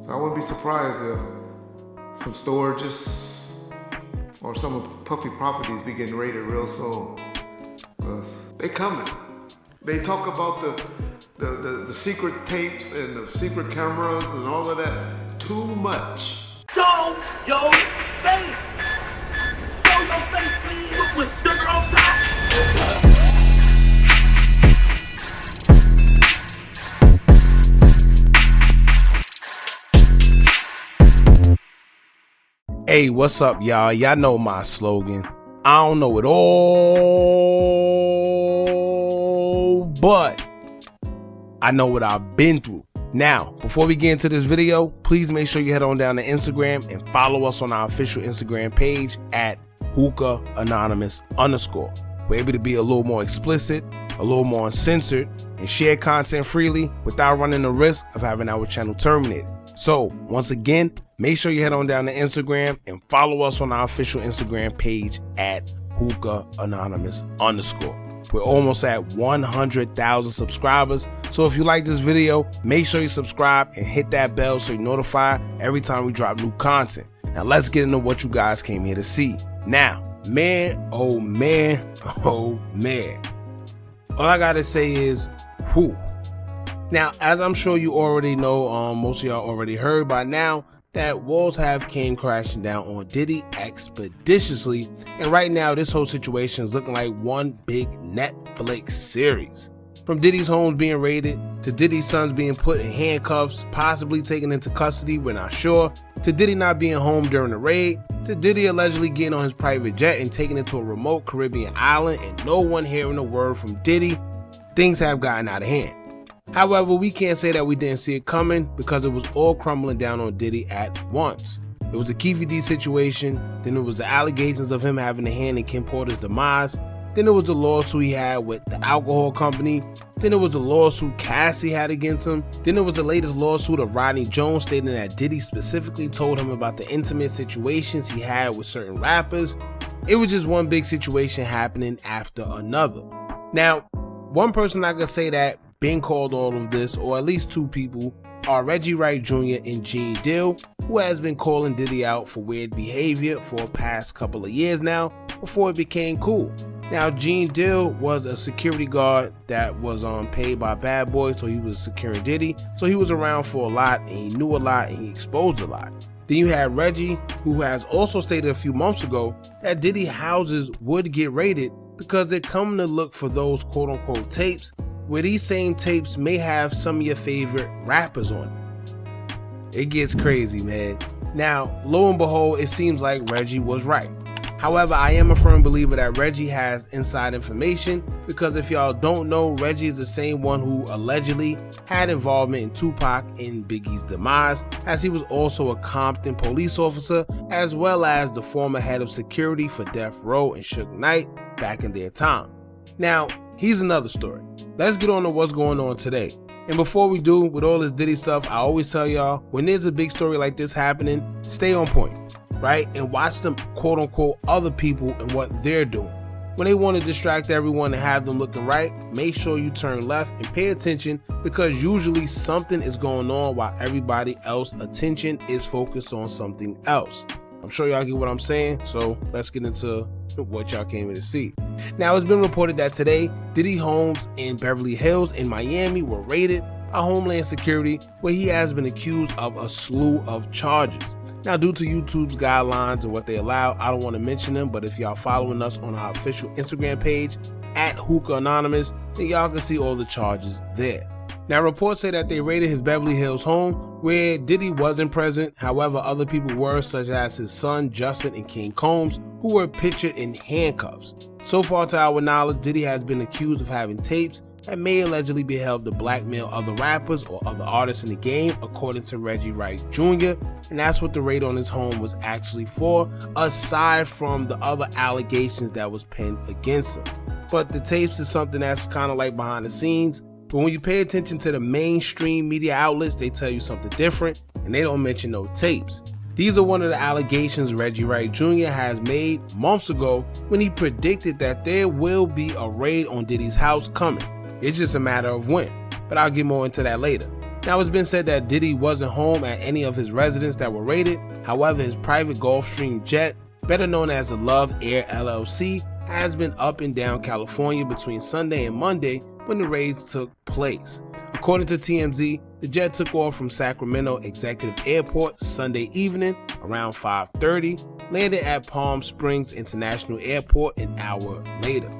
So I wouldn't be surprised if some storages or some of Puffy properties be getting raided real soon. Because they coming. They talk about the secret tapes and the secret cameras and all of that too much. Show your face! Show your face, please, with sugar on top! Hey, what's up, y'all? Y'all know my slogan. I don't know it all, but I know what I've been through. Now, before we get into this video, please make sure you head on down to Instagram and follow us on our official Instagram page at Hookah Anonymous _. We're able to be a little more explicit, a little more uncensored, and share content freely without running the risk of having our channel terminated. So, once again, make sure you head on down to Instagram and follow us on our official Instagram page at Hookah Anonymous _. We're almost at 100,000 subscribers. So if you like this video, make sure you subscribe and hit that bell so you're notified every time we drop new content. Now let's get into what you guys came here to see. Now, man, oh man, oh man. All I gotta say is, whew. Now, as I'm sure you already know, most of y'all already heard by now, that walls have came crashing down on Diddy expeditiously, and right now this whole situation is looking like one big Netflix series. From Diddy's homes being raided, to Diddy's sons being put in handcuffs, possibly taken into custody, we're not sure, to Diddy not being home during the raid, to Diddy allegedly getting on his private jet and taken it to a remote Caribbean island and no one hearing a word from Diddy. Things have gotten out of hand. However, we can't say that we didn't see it coming because it was all crumbling down on Diddy at once. It was the Keefe D situation, then it was the allegations of him having a hand in Kim Porter's demise, then it was the lawsuit he had with the alcohol company, then it was the lawsuit Cassie had against him, then it was the latest lawsuit of Rodney Jones stating that Diddy specifically told him about the intimate situations he had with certain rappers. It was just one big situation happening after another. Now, one person I could say that been called all of this, or at least two people, are Reggie Wright Jr. and Gene Deal, who has been calling Diddy out for weird behavior for the past couple of years now, before it became cool. Now, Gene Deal was a security guard that was paid by Bad Boy, so he was securing Diddy, so he was around for a lot, and he knew a lot, and he exposed a lot. Then you had Reggie, who has also stated a few months ago that Diddy houses would get raided because they're coming to look for those quote-unquote tapes, where these same tapes may have some of your favorite rappers on it. It gets crazy, man. Now, lo and behold, it seems like Reggie was right. However, I am a firm believer that Reggie has inside information, because if y'all don't know, Reggie is the same one who allegedly had involvement in Tupac and Biggie's demise, as he was also a Compton police officer, as well as the former head of security for Death Row and Suge Knight back in their time. Now, here's another story. Let's get on to what's going on today. And before we do, with all this Diddy stuff, I always tell y'all, when there's a big story like this happening, stay on point, right? And watch them quote unquote other people and what they're doing. When they want to distract everyone and have them looking right, make sure you turn left and pay attention, because usually something is going on while everybody else's attention is focused on something else. I'm sure y'all get what I'm saying, so let's get into what y'all came here to see. Now, it's been reported that today, Diddy homes in Beverly Hills in Miami were raided by Homeland Security, where he has been accused of a slew of charges. Now, due to YouTube's guidelines and what they allow, I don't want to mention them, but if y'all following us on our official Instagram page at Hookah Anonymous, then y'all can see all the charges there. Now, reports say that they raided his Beverly Hills home, where Diddy wasn't present. However, other people were, such as his son Justin and King Combs, who were pictured in handcuffs. So far, to our knowledge, Diddy has been accused of having tapes that may allegedly be held to blackmail other rappers or other artists in the game, according to Reggie Wright Jr., and that's what the raid on his home was actually for, aside from the other allegations that was pinned against him. But the tapes is something that's kind of like behind the scenes. But when you pay attention to the mainstream media outlets, they tell you something different, and they don't mention no tapes. These are one of the allegations Reggie Wright Jr. has made months ago when he predicted that there will be a raid on Diddy's house coming. It's just a matter of when, but I'll get more into that later. Now, it's been said that Diddy wasn't home at any of his residences that were raided. However, his private Gulfstream jet, better known as the Love Air LLC, has been up and down California between Sunday and Monday when the raids took place. According to TMZ, the jet took off from Sacramento Executive Airport Sunday evening around 5:30, landed at Palm Springs International Airport an hour later.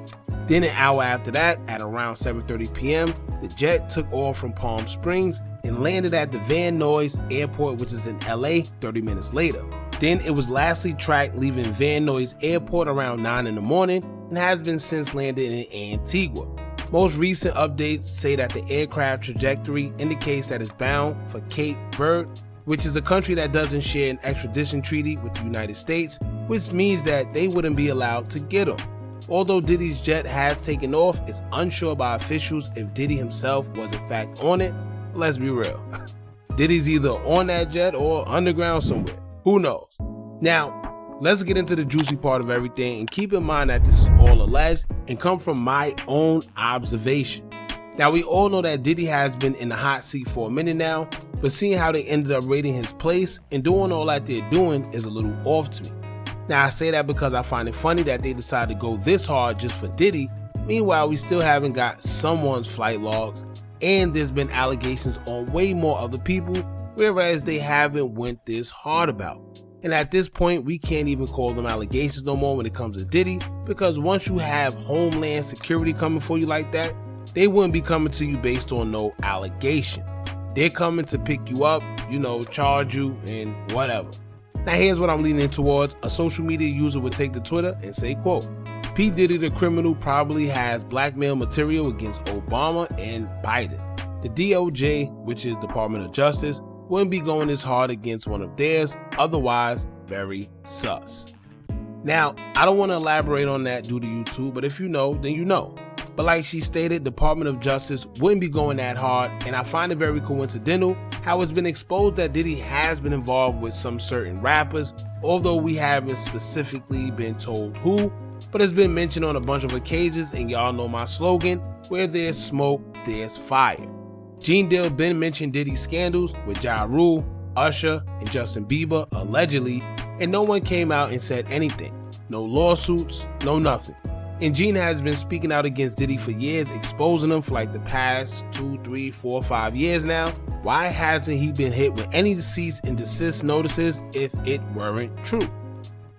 Then an hour after that, at around 7:30 p.m., the jet took off from Palm Springs and landed at the Van Nuys Airport, which is in LA, 30 minutes later. Then it was lastly tracked leaving Van Nuys Airport around 9 in the morning and has been since landed in Antigua. Most recent updates say that the aircraft trajectory indicates that it's bound for Cape Verde, which is a country that doesn't share an extradition treaty with the United States, which means that they wouldn't be allowed to get him. Although Diddy's jet has taken off, it's unsure by officials if Diddy himself was in fact on it. Let's be real. Diddy's either on that jet or underground somewhere. Who knows? Now, let's get into the juicy part of everything, and keep in mind that this is all alleged and come from my own observation. Now, we all know that Diddy has been in the hot seat for a minute now, but seeing how they ended up raiding his place and doing all that they're doing is a little off to me. Now, I say that because I find it funny that they decided to go this hard just for Diddy. Meanwhile, we still haven't got someone's flight logs, and there's been allegations on way more other people, whereas they haven't went this hard about. And at this point, we can't even call them allegations no more when it comes to Diddy, because once you have Homeland Security coming for you like that, they wouldn't be coming to you based on no allegation. They're coming to pick you up, charge you and whatever. Now, here's what I'm leaning towards. A social media user would take to Twitter and say, quote, P. Diddy the criminal probably has blackmail material against Obama and Biden. The DOJ, which is Department of Justice, wouldn't be going this hard against one of theirs, otherwise very sus. Now, I don't want to elaborate on that due to YouTube, but if you know, then you know. But like she stated, Department of Justice wouldn't be going that hard, and I find it very coincidental how it's been exposed that Diddy has been involved with some certain rappers, although we haven't specifically been told who, but it's been mentioned on a bunch of occasions, and y'all know my slogan, where there's smoke, there's fire. Gene Dill been mentioned Diddy's scandals with Ja Rule, Usher, and Justin Bieber, allegedly, and no one came out and said anything. No lawsuits, no nothing. And Gene has been speaking out against Diddy for years, exposing him for like the past 2, 3, 4, 5 years now. Why hasn't he been hit with any cease and desist notices if it weren't true?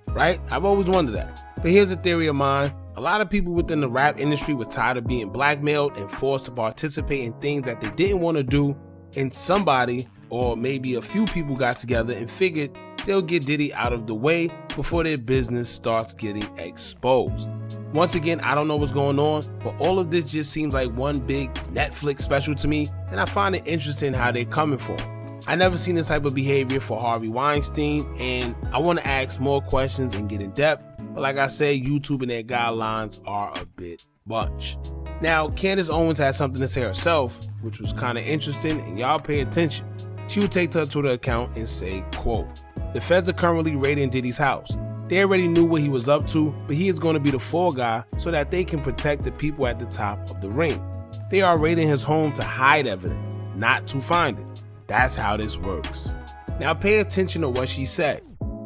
Right? I've always wondered that. But here's a theory of mine. A lot of people within the rap industry were tired of being blackmailed and forced to participate in things that they didn't want to do, and somebody, or maybe a few people, got together and figured they'll get Diddy out of the way before their business starts getting exposed. Once again, I don't know what's going on, but all of this just seems like one big Netflix special to me, and I find it interesting how they're coming for him. I never seen this type of behavior for Harvey Weinstein, and I want to ask more questions and get in depth. But like I said, YouTube and their guidelines are a bit much. Now, Candace Owens had something to say herself, which was kind of interesting, and y'all pay attention. She would take to her Twitter account and say, quote, the feds are currently raiding Diddy's house. They already knew what he was up to, but he is going to be the fall guy so that they can protect the people at the top of the ring. They are raiding his home to hide evidence, not to find it. That's how this works. Now pay attention to what she said.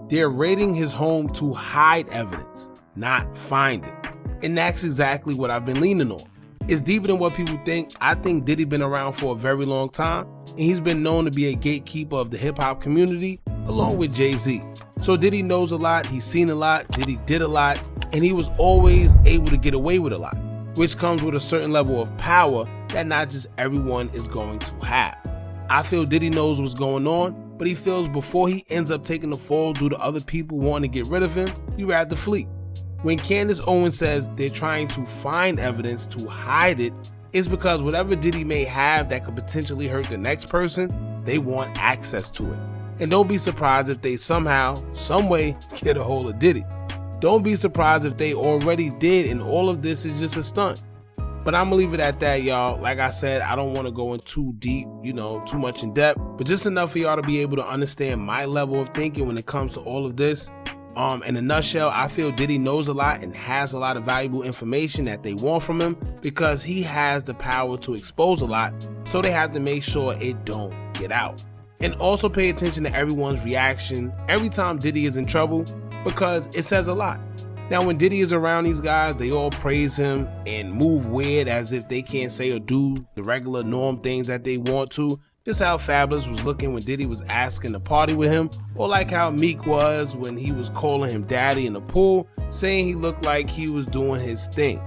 They're raiding his home to hide evidence, not find it. And that's exactly what I've been leaning on. It's deeper than what people think. I think Diddy been around for a very long time, and he's been known to be a gatekeeper of the hip-hop community, along with Jay-Z. So Diddy knows a lot, he's seen a lot, Diddy did a lot, and he was always able to get away with a lot, which comes with a certain level of power that not just everyone is going to have. I feel Diddy knows what's going on, but he feels before he ends up taking the fall due to other people wanting to get rid of him, he'd rather flee. When Candace Owens says they're trying to find evidence to hide it, it's because whatever Diddy may have that could potentially hurt the next person, they want access to it. And don't be surprised if they somehow, some way, get a hold of Diddy. Don't be surprised if they already did and all of this is just a stunt. But I'm gonna leave it at that, y'all. Like I said, I don't want to go in too deep, too much in depth, but just enough for y'all to be able to understand my level of thinking when it comes to all of this. In a nutshell, I feel Diddy knows a lot and has a lot of valuable information that they want from him because he has the power to expose a lot. so they have to make sure it don't get out. And also pay attention to everyone's reaction every time Diddy is in trouble, because it says a lot. Now, when Diddy is around these guys, they all praise him and move weird as if they can't say or do the regular norm things that they want to. Just how Fabulous was looking when Diddy was asking to party with him, or like how Meek was when he was calling him daddy in the pool, saying he looked like he was doing his thing.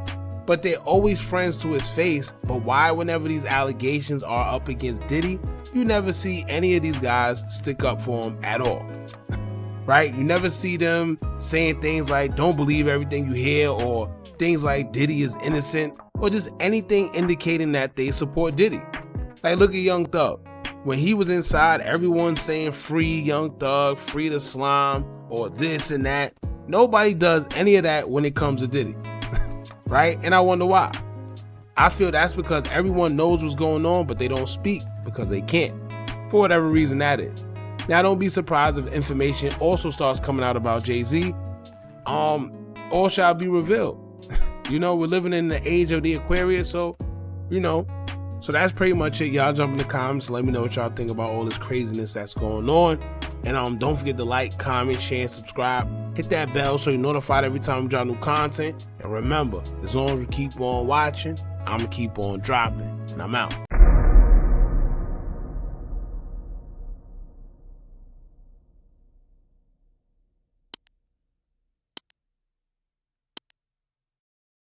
But they're always friends to his face. But why, whenever these allegations are up against Diddy, you never see any of these guys stick up for him at all? Right? You never see them saying things like, don't believe everything you hear, or things like Diddy is innocent, or just anything indicating that they support Diddy. Like, look at Young Thug. When he was inside, everyone's saying free Young Thug, free the slime, or this and that. Nobody does any of that when it comes to Diddy. Right? And I wonder why. I feel that's because everyone knows what's going on, but they don't speak because they can't, for whatever reason that is. Now, don't be surprised if information also starts coming out about Jay-Z. All shall be revealed. You know, we're living in the age of the Aquarius, so, you know. So that's pretty much it. Y'all jump in the comments. Let me know what y'all think about all this craziness that's going on. And don't forget to like, comment, share, and subscribe. Hit that bell so you're notified every time we drop new content. And remember, as long as you keep on watching, I'm going to keep on dropping. And I'm out.